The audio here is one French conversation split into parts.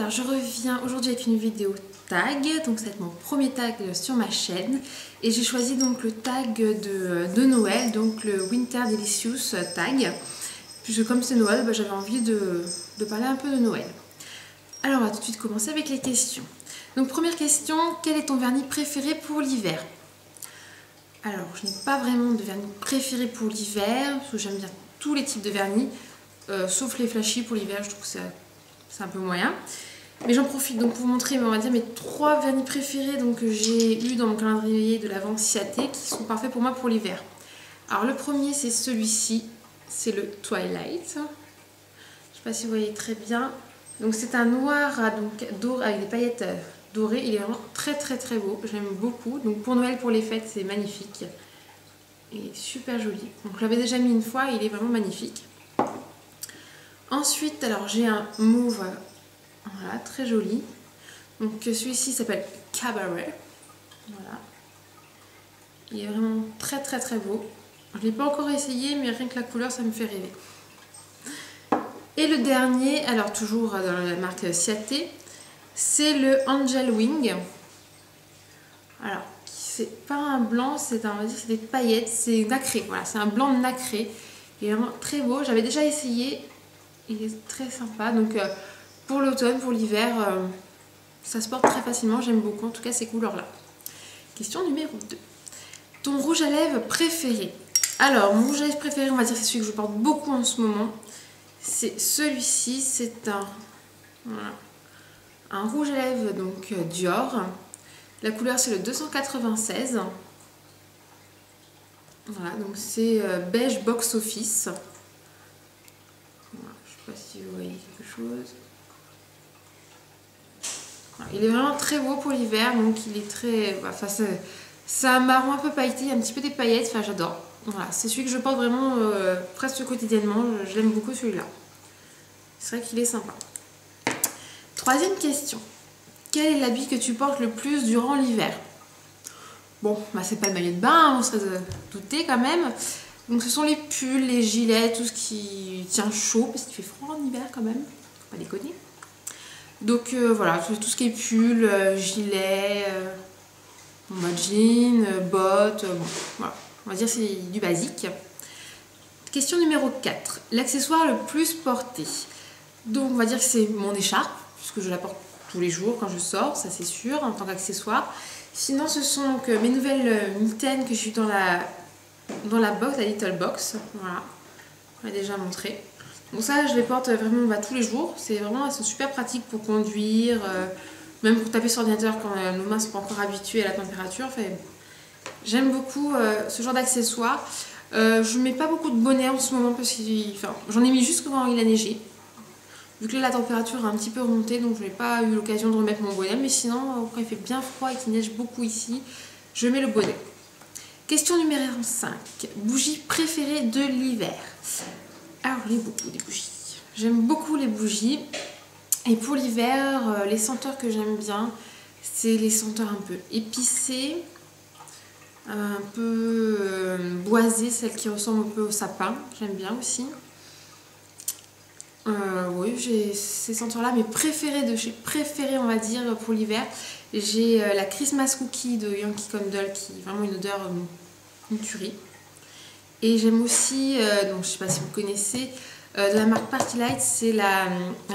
Alors je reviens aujourd'hui avec une vidéo tag, donc ça va être mon premier tag sur ma chaîne et j'ai choisi donc le tag de Noël, donc le Winter Delicious tag, puisque comme c'est Noël, j'avais envie de parler un peu de Noël. Alors on va tout de suite commencer avec les questions. Donc première question, quel est ton vernis préféré pour l'hiver? Alors je n'ai pas vraiment de vernis préféré pour l'hiver, parce que j'aime bien tous les types de vernis, sauf les flashy pour l'hiver, je trouve que c'est un peu moyen. Mais j'en profite donc pour vous montrer, on va dire, mes 3 vernis préférés donc, que j'ai eu dans mon calendrier de l'Avent Ciaté qui sont parfaits pour moi pour l'hiver. Alors le premier c'est celui-ci, c'est le Twilight. Je ne sais pas si vous voyez très bien. Donc c'est un noir doré avec des paillettes dorées. Il est vraiment très beau, j'aime beaucoup. Donc pour Noël, pour les fêtes, c'est magnifique. Il est super joli. Donc je l'avais déjà mis une fois, il est vraiment magnifique. Ensuite, alors j'ai un mauve. Voilà, très joli. Donc celui-ci s'appelle Cabaret. Voilà. Il est vraiment très beau. Je ne l'ai pas encore essayé, mais rien que la couleur, ça me fait rêver. Et le dernier, alors toujours dans la marque Ciaté, c'est le Angel Wing. Alors, c'est pas un blanc, c'est des paillettes, c'est nacré. Voilà, c'est un blanc nacré. Il est vraiment très beau. J'avais déjà essayé. Il est très sympa. Donc pour l'automne, pour l'hiver, ça se porte très facilement. J'aime beaucoup, en tout cas, ces couleurs-là. Question numéro 2. Ton rouge à lèvres préféré? Alors, mon rouge à lèvres préféré, on va dire que c'est celui que je porte beaucoup en ce moment. C'est celui-ci. C'est un rouge à lèvres donc Dior. La couleur, c'est le 296. Voilà, donc c'est beige box office. Voilà, je ne sais pas si vous voyez quelque chose. Il est vraiment très beau pour l'hiver, donc il est très... Enfin, c'est un marron un peu pailleté, il y a un petit peu des paillettes, enfin j'adore. Voilà, c'est celui que je porte vraiment presque quotidiennement, j'aime beaucoup celui-là. C'est vrai qu'il est sympa. Troisième question. Quel est l'habit que tu portes le plus durant l'hiver? Bon, c'est pas le maillot de bain, on serait douté quand même. Donc ce sont les pulls, les gilets, tout ce qui tient chaud, parce qu'il fait froid en hiver quand même, faut pas déconner. Donc voilà, tout ce qui est pull, gilet, jean, bottes, bon, voilà. On va dire c'est du basique. Question numéro 4. L'accessoire le plus porté. Donc on va dire que c'est mon écharpe, puisque je la porte tous les jours quand je sors, ça c'est sûr, en tant qu'accessoire. Sinon ce sont donc mes nouvelles mitaines que je suis dans la box, la Little Box. Voilà, on l'a déjà montré. Donc ça, je les porte vraiment tous les jours. Elles sont super pratiques pour conduire, même pour taper sur l'ordinateur quand nos mains ne sont pas encore habituées à la température. Enfin, j'aime beaucoup ce genre d'accessoires. Je ne mets pas beaucoup de bonnets en ce moment parce que j'en ai mis juste quand il a neigé. Vu que là, la température a un petit peu remonté, donc je n'ai pas eu l'occasion de remettre mon bonnet. Mais sinon, quand il fait bien froid et qu'il neige beaucoup ici, je mets le bonnet. Question numéro 5. Bougie préférée de l'hiver? Alors, j'en ai beaucoup des bougies. J'aime beaucoup les bougies. Et pour l'hiver, les senteurs que j'aime bien, c'est les senteurs un peu épicées, un peu boisées, celles qui ressemblent un peu au sapin. J'aime bien aussi. Oui, j'ai ces senteurs-là. Mes préférées de chez préférées, on va dire, pour l'hiver. J'ai la Christmas Cookie de Yankee Candle, qui est vraiment une odeur une tuerie. Et j'aime aussi, donc je sais pas si vous connaissez, de la marque Party Light, c'est la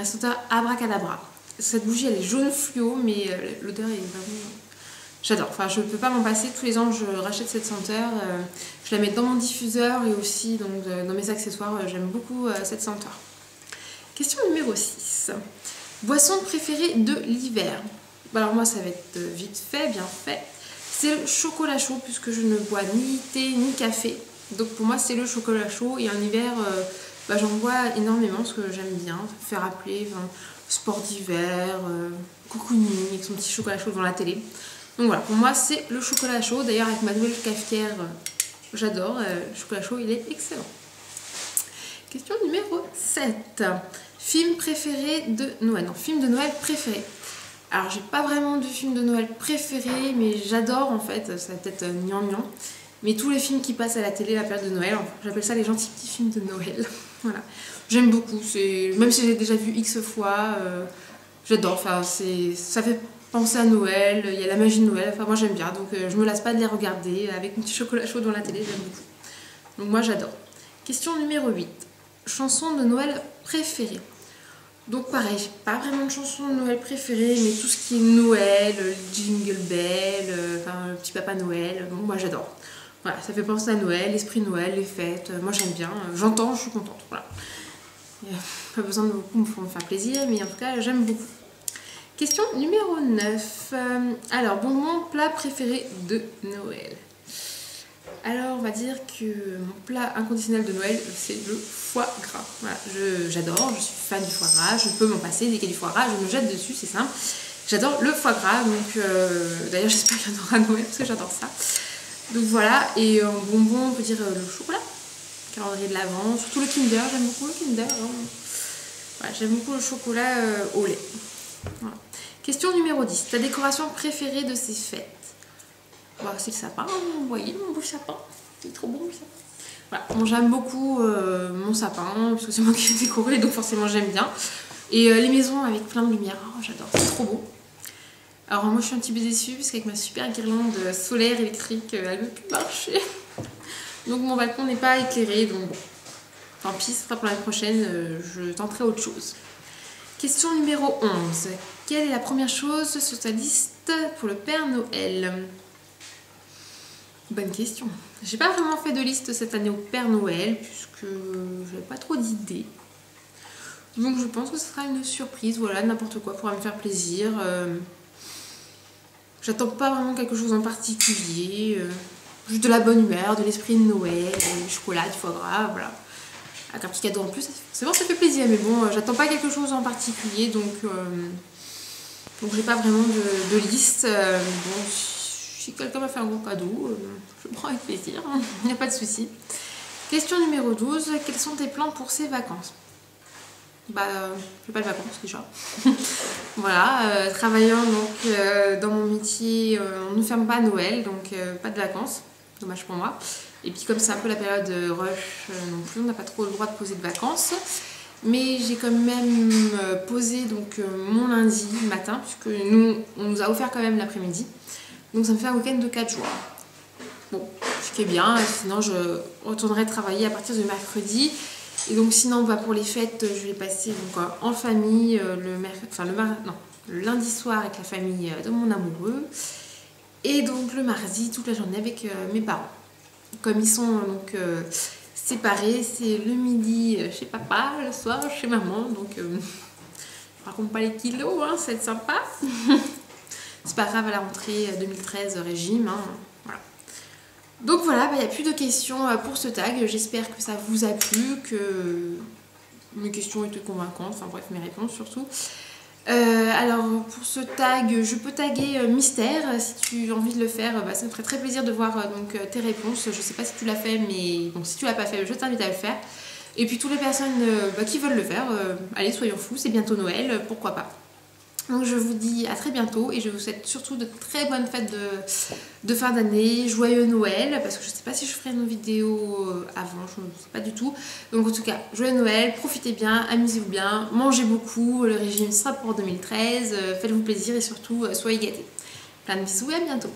senteur Abracadabra. Cette bougie, elle est jaune fluo, mais l'odeur est vraiment... J'adore, enfin je ne peux pas m'en passer. Tous les ans, je rachète cette senteur. Je la mets dans mon diffuseur et aussi donc, dans mes accessoires. J'aime beaucoup cette senteur. Question numéro 6. Boisson préférée de l'hiver? Alors moi, ça va être vite fait, bien fait. C'est le chocolat chaud, puisque je ne bois ni thé ni café. Donc pour moi c'est le chocolat chaud et en hiver j'en bois énormément parce que j'aime bien faire appeler sport d'hiver, cocooning avec son petit chocolat chaud devant la télé. Donc voilà, pour moi c'est le chocolat chaud. D'ailleurs avec ma nouvelle cafetière j'adore, le chocolat chaud il est excellent. Question numéro 7. Film préféré de Noël? Non, film de Noël préféré. Alors j'ai pas vraiment de film de Noël préféré, mais j'adore en fait, ça va peut-être gnangnan. Mais tous les films qui passent à la télé à la période de Noël, j'appelle ça les gentils petits films de Noël. Voilà. J'aime beaucoup, même si j'ai déjà vu X fois, J'adore, enfin, ça fait penser à Noël, il y a la magie de Noël, enfin moi j'aime bien, donc je me lasse pas de les regarder avec un petit chocolat chaud dans la télé, j'aime beaucoup. Donc moi j'adore. Question numéro 8. Chanson de Noël préférée. Donc pareil, j'ai pas vraiment de chanson de Noël préférée, mais tout ce qui est Noël, Jingle Bell, enfin, le petit Papa Noël, donc moi j'adore. Voilà, ça fait penser à Noël, l'esprit de Noël, les fêtes, moi j'aime bien, j'entends, je suis contente, voilà. Pas besoin de beaucoup me faire plaisir, mais en tout cas j'aime beaucoup. Question numéro 9. Alors, bon plat préféré de Noël. Alors, on va dire que mon plat inconditionnel de Noël, c'est le foie gras. Voilà, j'adore, je suis fan du foie gras, je peux m'en passer. Dès qu'il y a du foie gras, je me jette dessus, c'est simple. J'adore le foie gras, donc d'ailleurs, j'espère qu'il y en aura à Noël parce que j'adore ça. Donc voilà, et en bonbon, on peut dire le chocolat, calendrier de l'Avent, surtout le Kinder, j'aime beaucoup le Kinder. Voilà, j'aime beaucoup le chocolat au lait. Voilà. Question numéro 10. Ta décoration préférée de ces fêtes? Bah, c'est le sapin, vous voyez mon beau sapin. C'est trop bon le sapin. Voilà. Bon, j'aime beaucoup mon sapin, parce que c'est moi qui l'ai décoré, donc forcément j'aime bien. Et les maisons avec plein de lumière, oh, j'adore, c'est trop beau. Alors moi je suis un petit peu déçue, parce qu'avec ma super guirlande solaire électrique, elle ne veut plus marcher. Donc mon balcon n'est pas éclairé, donc bon. Tant pis, ce sera pour l'année prochaine, je tenterai autre chose. Question numéro 11. Quelle est la première chose sur ta liste pour le Père Noël? Bonne question. J'ai pas vraiment fait de liste cette année au Père Noël, puisque j'avais pas trop d'idées. Donc je pense que ce sera une surprise, voilà, n'importe quoi pour me faire plaisir. J'attends pas vraiment quelque chose en particulier. Juste de la bonne humeur, de l'esprit de Noël, du chocolat, du foie gras, voilà. Avec un petit cadeau en plus, c'est bon, ça fait plaisir, mais bon, j'attends pas quelque chose en particulier, donc j'ai pas vraiment de liste. Bon, si quelqu'un m'a fait un gros cadeau, je le prends avec plaisir, il n'y a pas de souci. Question numéro 12, quels sont tes plans pour ces vacances? Bah, j'ai pas de vacances déjà. Voilà, travaillant donc dans mon métier, on ne ferme pas à Noël, donc pas de vacances, dommage pour moi. Et puis comme c'est un peu la période rush non plus, on n'a pas trop le droit de poser de vacances. Mais j'ai quand même posé donc, mon lundi matin, puisque on nous a offert quand même l'après-midi. Donc ça me fait un week-end de 4 jours. Bon, ce qui est bien, sinon je retournerai travailler à partir de mercredi. Et donc sinon bah, pour les fêtes, je vais passer donc, en famille le lundi soir avec la famille de mon amoureux. Et donc le mardi, toute la journée avec mes parents. Comme ils sont donc séparés, c'est le midi chez papa, le soir chez maman. Donc je raconte pas les kilos, hein, ça va être sympa. C'est pas grave, à la rentrée 2013 régime. Hein, voilà. Donc voilà, il n'y a plus de questions pour ce tag. J'espère que ça vous a plu, que mes questions étaient convaincantes, enfin bref, mes réponses surtout. Alors pour ce tag, je peux taguer Mystère. Si tu as envie de le faire, ça me ferait très plaisir de voir donc, tes réponses. Je sais pas si tu l'as fait, mais bon, si tu l'as pas fait, je t'invite à le faire. Et puis toutes les personnes qui veulent le faire, allez, soyons fous, c'est bientôt Noël, pourquoi pas. Donc je vous dis à très bientôt et je vous souhaite surtout de très bonnes fêtes de fin d'année, joyeux Noël, parce que je ne sais pas si je ferai une vidéo avant, je ne sais pas du tout. Donc en tout cas, joyeux Noël, profitez bien, amusez-vous bien, mangez beaucoup, le régime sera pour 2013, faites-vous plaisir et surtout soyez gâtés. Plein de bisous et à bientôt.